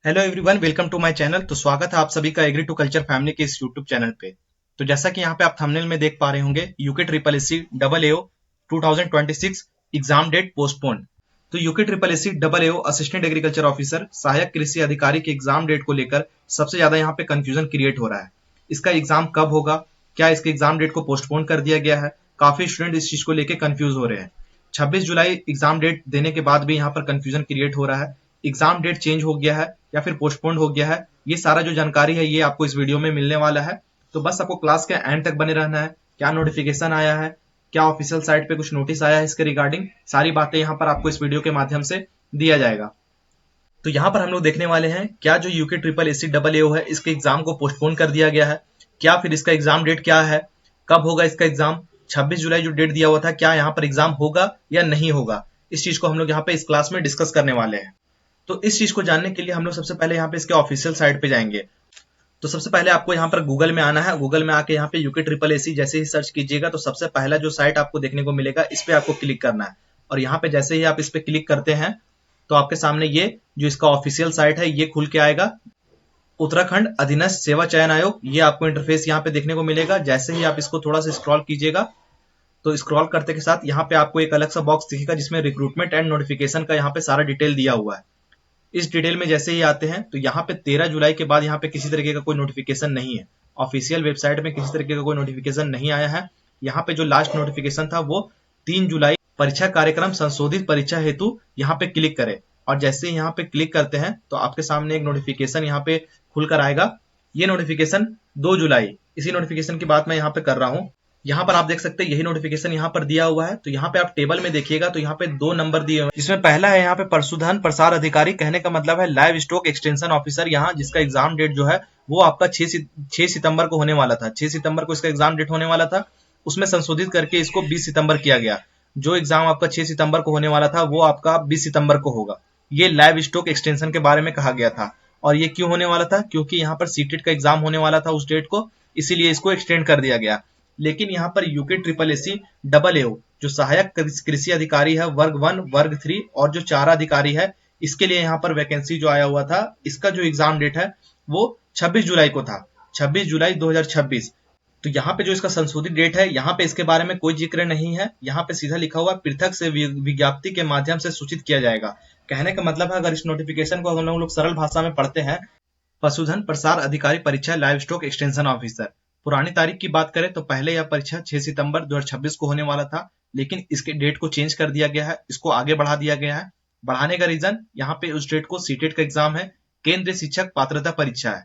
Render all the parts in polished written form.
Hello everyone, welcome to my channel. तो स्वागत है आप सभी का एग्री टू कल्चर फैमिली के इस यूट्यूब चैनल पे। तो जैसा कि यहाँ पे आप थंबनेल में देख पा रहे होंगे, यूके ट्रिपल एससी डबल एओ 2026 एग्जाम डेट पोस्टपोन। तो यूके ट्रिपल एससी डबल एओ असिस्टेंट एग्रीकल्चर ऑफिसर सहायक कृषि अधिकारी के एग्जाम डेट को लेकर सबसे ज्यादा यहाँ पे कंफ्यूजन क्रिएट हो रहा है। इसका एग्जाम कब होगा, क्या इसके एग्जाम डेट को पोस्टपोन कर दिया गया है? काफी स्टूडेंट इस चीज को लेकर कंफ्यूज हो रहे हैं। 26 जुलाई एग्जाम डेट देने के बाद भी यहाँ पर कंफ्यूजन क्रिएट हो रहा है। एग्जाम डेट चेंज हो गया है या फिर पोस्टपोन्ड हो गया है, ये सारा जो जानकारी है ये आपको इस वीडियो में मिलने वाला है। तो बस आपको क्लास के एंड तक बने रहना है। क्या नोटिफिकेशन आया है, क्या ऑफिशियल साइट पे कुछ नोटिस आया है इसके रिगार्डिंग, सारी बातें यहाँ पर आपको इस वीडियो के माध्यम से दिया जाएगा। तो यहाँ पर हम लोग देखने वाले हैं क्या जो यूके ट्रिपल एससी डबल एओ है इसके एग्जाम को पोस्टपोन कर दिया गया है, क्या फिर इसका एग्जाम डेट क्या है, कब होगा इसका एग्जाम। 26 जुलाई जो डेट दिया हुआ था, क्या यहाँ पर एग्जाम होगा या नहीं होगा, इस चीज को हम लोग यहाँ पे इस क्लास में डिस्कस करने वाले हैं। तो इस चीज को जानने के लिए हम लोग सबसे पहले यहाँ पे इसके ऑफिशियल साइट पे जाएंगे। तो सबसे पहले आपको यहाँ पर गूगल में आना है। गूगल में आके यहाँ पे यूके ट्रिपल एससी जैसे ही सर्च कीजिएगा तो सबसे पहला जो साइट आपको देखने को मिलेगा इस पे आपको क्लिक करना है। और यहाँ पे जैसे ही आप इस पे क्लिक करते हैं तो आपके सामने ये जो इसका ऑफिशियल साइट है ये खुल के आएगा। उत्तराखंड अधीनस्थ सेवा चयन आयोग, ये आपको इंटरफेस यहाँ पे देखने को मिलेगा। जैसे ही आप इसको थोड़ा सा स्क्रॉल कीजिएगा तो स्क्रॉल करते के साथ यहाँ पे आपको एक अलग सा बॉक्स दिखेगा जिसमें रिक्रूटमेंट एंड नोटिफिकेशन का यहाँ पे सारा डिटेल दिया हुआ है। इस डिटेल में जैसे ही आते हैं तो यहाँ पे 13 जुलाई के बाद यहाँ पे किसी तरीके का कोई नोटिफिकेशन नहीं है। ऑफिशियल वेबसाइट में किसी तरीके का कोई नोटिफिकेशन नहीं आया है। यहाँ पे जो लास्ट नोटिफिकेशन था वो 3 जुलाई परीक्षा कार्यक्रम संशोधित परीक्षा हेतु यहाँ पे क्लिक करें। और जैसे ही यहाँ पे क्लिक करते हैं तो आपके सामने एक नोटिफिकेशन यहाँ पे खुलकर आएगा। ये नोटिफिकेशन 2 जुलाई, इसी नोटिफिकेशन की बात मैं यहाँ पे कर रहा हूँ। यहाँ पर आप देख सकते हैं यही नोटिफिकेशन यहाँ पर दिया हुआ है। तो यहाँ पे आप टेबल में देखिएगा तो यहाँ पे 2 नंबर दिए हुए हैं, जिसमें पहला है यहाँ पे पशुधन प्रसार अधिकारी, कहने का मतलब है लाइव स्टॉक एक्सटेंशन ऑफिसर, यहाँ जिसका एग्जाम डेट जो है वो आपका 6 सितंबर को होने वाला था। 6 सितंबर को इसका एग्जाम डेट होने वाला था, उसमें संशोधित करके इसको 20 सितंबर किया गया। जो एग्जाम आपका 6 सितंबर को होने वाला था वो आपका 20 सितंबर को होगा। ये लाइव स्टॉक एक्सटेंशन के बारे में कहा गया था। और ये क्यों होने वाला था, क्योंकि यहाँ पर सीटेट का एग्जाम होने वाला था उस डेट को, इसीलिए इसको एक्सटेंड कर दिया गया। लेकिन यहाँ पर यूके ट्रिपल एससी डबल एओ जो सहायक कृषि अधिकारी है वर्ग 1, वर्ग 3 और जो चारा अधिकारी है, इसके लिए यहाँ पर वैकेंसी जो आया हुआ था, इसका जो एग्जाम डेट है वो 26 जुलाई को था, 26 जुलाई 2026। तो यहाँ पे जो इसका संशोधित डेट है यहाँ पे इसके बारे में कोई जिक्र नहीं है। यहाँ पे सीधा लिखा हुआ पृथक से विज्ञप्ति के माध्यम से सूचित किया जाएगा। कहने का मतलब है, अगर इस नोटिफिकेशन को हम लोग सरल भाषा में पढ़ते हैं, पशुधन प्रसार अधिकारी परीक्षा लाइव स्टॉक एक्सटेंशन ऑफिसर। पुरानी तारीख की बात करें तो पहले यह परीक्षा 6 सितंबर 2026 को होने वाला था, लेकिन इसके डेट को चेंज कर दिया गया है, इसको आगे बढ़ा दिया गया है। बढ़ाने का रीजन यहाँ पे उस डेट को सीटेट का एग्जाम है, केंद्रीय शिक्षक पात्रता परीक्षा है।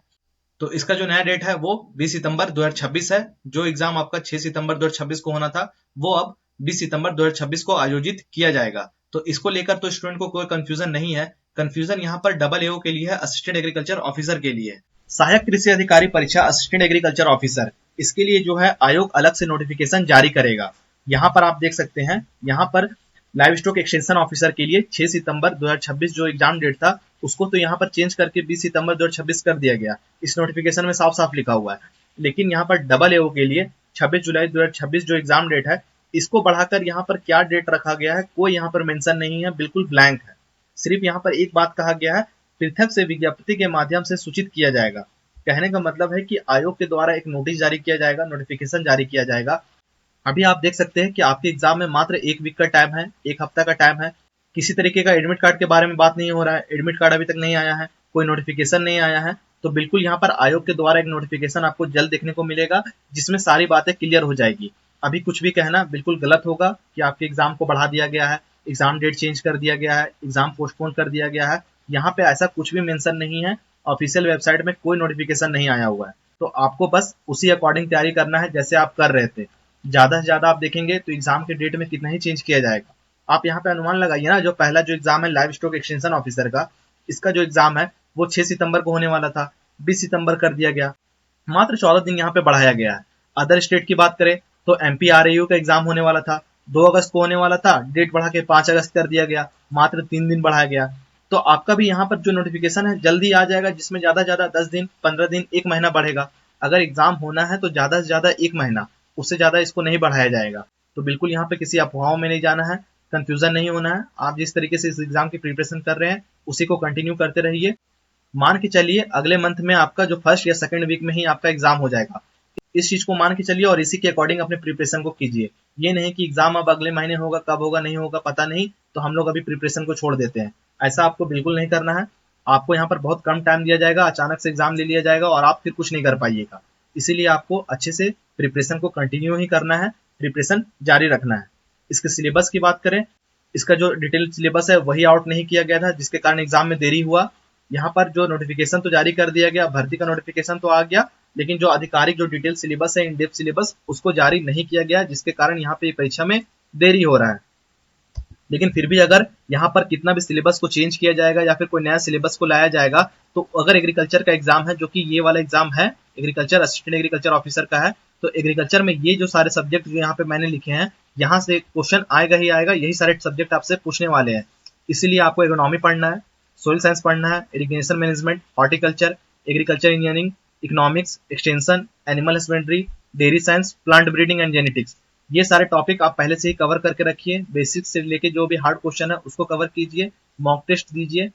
तो इसका जो नया डेट है वो 20 सितंबर 2026 है। जो एग्जाम आपका 6 सितंबर 2026 को होना था वो अब 20 सितंबर 2026 को आयोजित किया जाएगा। तो इसको लेकर तो स्टूडेंट को कोई कंफ्यूजन नहीं है। कंफ्यूजन यहाँ पर डबल एओ के लिए है, असिस्टेंट एग्रीकल्चर ऑफिसर के लिए। सहायक कृषि अधिकारी परीक्षा असिस्टेंट एग्रीकल्चर ऑफिसर, इसके लिए जो है आयोग अलग से नोटिफिकेशन जारी करेगा। यहाँ पर आप देख सकते हैं, यहाँ पर लाइव स्टॉक एक्सटेंशन ऑफिसर के लिए 6 सितंबर 2026 जो एग्जाम डेट था उसको तो यहाँ पर चेंज करके 20 सितंबर 2026 कर दिया गया। इस नोटिफिकेशन में साफ साफ लिखा हुआ है। लेकिन यहाँ पर डबल एओ के लिए 26 जुलाई 2026 जो एग्जाम डेट है, इसको बढ़ाकर यहाँ पर क्या डेट रखा गया है कोई यहाँ पर मेंशन नहीं है, बिल्कुल ब्लैंक है। सिर्फ यहाँ पर एक बात कहा गया है, पृथक से विज्ञप्ति के माध्यम से सूचित किया जाएगा। कहने का मतलब है कि आयोग के द्वारा एक नोटिस जारी किया जाएगा, नोटिफिकेशन जारी किया जाएगा। अभी आप देख सकते हैं कि आपके एग्जाम में मात्र 1 वीक का टाइम है, 1 हफ्ता का टाइम है। किसी तरीके का एडमिट कार्ड के बारे में बात नहीं हो रहा है, एडमिट कार्ड अभी तक नहीं आया है, कोई नोटिफिकेशन नहीं आया है। तो बिल्कुल यहाँ पर आयोग के द्वारा एक नोटिफिकेशन आपको जल्द देखने को मिलेगा जिसमें सारी बातें क्लियर हो जाएगी। अभी कुछ भी कहना बिल्कुल गलत होगा कि आपके एग्जाम को बढ़ा दिया गया है, एग्जाम डेट चेंज कर दिया गया है, एग्जाम पोस्टपोन कर दिया गया है। यहाँ पे ऐसा कुछ भी मेंशन नहीं है। ऑफिशियल वेबसाइट में कोई नोटिफिकेशन नहीं आया हुआ है। तो आपको बस उसी अकॉर्डिंग तैयारी करना है जैसे आप कर रहे थे। ज्यादा से ज्यादा आप देखेंगे तो एग्जाम के डेट में कितना ही चेंज किया जाएगा। आप यहाँ पे अनुमान लगाइए ना, जो पहला जो एग्जाम है लाइव स्टॉक एक्सटेंशन ऑफिसर का, इसका जो एग्जाम है वो 6 सितंबर को होने वाला था, 20 सितंबर कर दिया गया, मात्र 14 दिन यहाँ पे बढ़ाया गया है। अदर स्टेट की बात करें तो एमपी आरएयू का एग्जाम होने वाला था, 2 अगस्त को होने वाला था, डेट बढ़ा के 5 अगस्त कर दिया गया, मात्र 3 दिन बढ़ाया गया। तो आपका भी यहाँ पर जो नोटिफिकेशन है जल्दी आ जाएगा, जिसमें ज्यादा से ज्यादा 10 दिन, 15 दिन, 1 महीना बढ़ेगा। अगर एग्जाम होना है तो ज्यादा से ज्यादा 1 महीना, उससे ज्यादा इसको नहीं बढ़ाया जाएगा। तो बिल्कुल यहाँ पे किसी अफवाहों में नहीं जाना है, कंफ्यूजन नहीं होना है। आप जिस तरीके से इस एग्जाम की प्रिपरेशन कर रहे हैं उसी को कंटिन्यू करते रहिए। मान के चलिए अगले मंथ में आपका जो फर्स्ट या सेकंड वीक में ही आपका एग्जाम हो जाएगा। इस चीज को मान के चलिए और इसी के अकॉर्डिंग अपने प्रिपरेशन को कीजिए। ये नहीं कि एग्जाम अब अगले महीने होगा, कब होगा नहीं होगा पता नहीं, तो हम लोग अभी प्रिपरेशन को छोड़ देते हैं। ऐसा आपको बिल्कुल नहीं करना है। आपको यहाँ पर बहुत कम टाइम दिया जाएगा, अचानक से एग्जाम ले लिया जाएगा और आप फिर कुछ नहीं कर पाइएगा। इसीलिए आपको अच्छे से प्रिपरेशन को कंटिन्यू ही करना है, प्रिपरेशन जारी रखना है। इसके सिलेबस की बात करें, इसका जो डिटेल सिलेबस है वही आउट नहीं किया गया था, जिसके कारण एग्जाम में देरी हुआ। यहाँ पर जो नोटिफिकेशन तो जारी कर दिया गया, भर्ती का नोटिफिकेशन तो आ गया, लेकिन जो आधिकारिक जो डिटेल सिलेबस है, इन डेप्थ सिलेबस, उसको जारी नहीं किया गया, जिसके कारण यहाँ पे परीक्षा में देरी हो रहा है। लेकिन फिर भी अगर यहाँ पर कितना भी सिलेबस को चेंज किया जाएगा या फिर कोई नया सिलेबस को लाया जाएगा, तो अगर एग्रीकल्चर का एग्जाम है, जो कि ये वाला एग्जाम है एग्रीकल्चर असिस्टेंट एग्रीकल्चर ऑफिसर का है, तो एग्रीकल्चर में ये जो सारे सब्जेक्ट जो यहाँ पे मैंने लिखे हैं, यहाँ से क्वेश्चन आएगा ही आएगा। यही सारे सब्जेक्ट आपसे पूछने वाले हैं। इसीलिए आपको इकोनॉमी पढ़ना है, सोइल साइंस पढ़ना है, irrigation management, horticulture, agriculture engineering, economics, extension, animal husbandry, dairy science, plant breeding and genetics. ये सारे टॉपिक आप पहले से ही कवर करके रखिए। बेसिक से लेके जो भी हार्ड क्वेश्चन है उसको कवर कीजिए, मॉक टेस्ट दीजिए,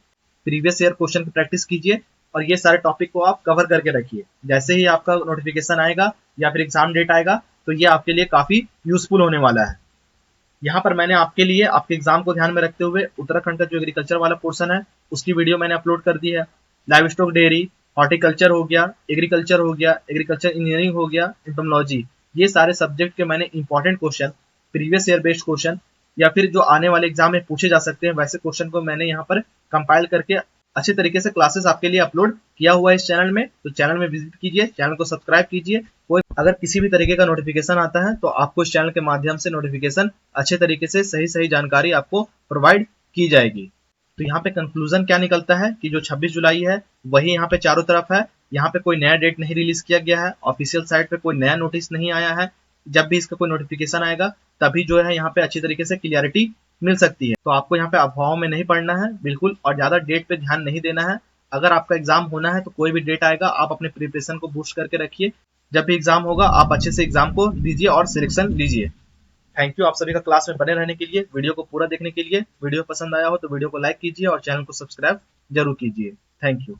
प्रीवियस ईयर क्वेश्चन की प्रैक्टिस कीजिए और ये सारे टॉपिक को आप कवर करके रखिए। जैसे ही आपका नोटिफिकेशन आएगा या फिर एग्जाम डेट आएगा, तो ये आपके लिए काफी यूजफुल होने वाला है। यहाँ पर मैंने आपके लिए आपके एग्जाम को ध्यान में रखते हुए उत्तराखंड का जो एग्रीकल्चर वाला पोर्शन है उसकी वीडियो मैंने अपलोड कर दी है। लाइव स्टॉक डेयरी, हॉर्टिकल्चर हो गया, एग्रीकल्चर इंजीनियरिंग हो गया, एंटोमोलॉजी, ये सारे सब्जेक्ट के मैंने important question, previous year based question या फिर जो आने वाले एग्जाम में पूछे जा सकते हैं वैसे क्वेश्चन को मैंने यहाँ पर कंपाइल करके अच्छे तरीके से क्लासेस आपके लिए अपलोड किया हुआ है इस चैनल में। तो चैनल में विजिट कीजिए, चैनल को सब्सक्राइब कीजिए। कोई अगर किसी भी तरीके का नोटिफिकेशन आता है तो आपको इस चैनल के माध्यम से नोटिफिकेशन अच्छे तरीके से सही जानकारी आपको प्रोवाइड की जाएगी। तो यहाँ पे कंक्लूजन क्या निकलता है कि जो 26 जुलाई है वही यहाँ पे चारों तरफ है। यहाँ पे कोई नया डेट नहीं रिलीज किया गया है, ऑफिशियल साइट पे कोई नया नोटिस नहीं आया है। जब भी इसका कोई नोटिफिकेशन आएगा तभी जो है यहाँ पे अच्छी तरीके से क्लियरिटी मिल सकती है। तो आपको यहाँ पे अफवाहों में नहीं पड़ना है बिल्कुल, और ज्यादा डेट पे ध्यान नहीं देना है। अगर आपका एग्जाम होना है तो कोई भी डेट आएगा, आप अपने प्रिपरेशन को बूस्ट करके रखिए। जब भी एग्जाम होगा आप अच्छे से एग्जाम को दीजिए और सिलेक्शन लीजिए। थैंक यू आप सभी का क्लास में बने रहने के लिए, वीडियो को पूरा देखने के लिए। वीडियो पसंद आया हो तो वीडियो को लाइक कीजिए और चैनल को सब्सक्राइब जरूर कीजिए। Thank you.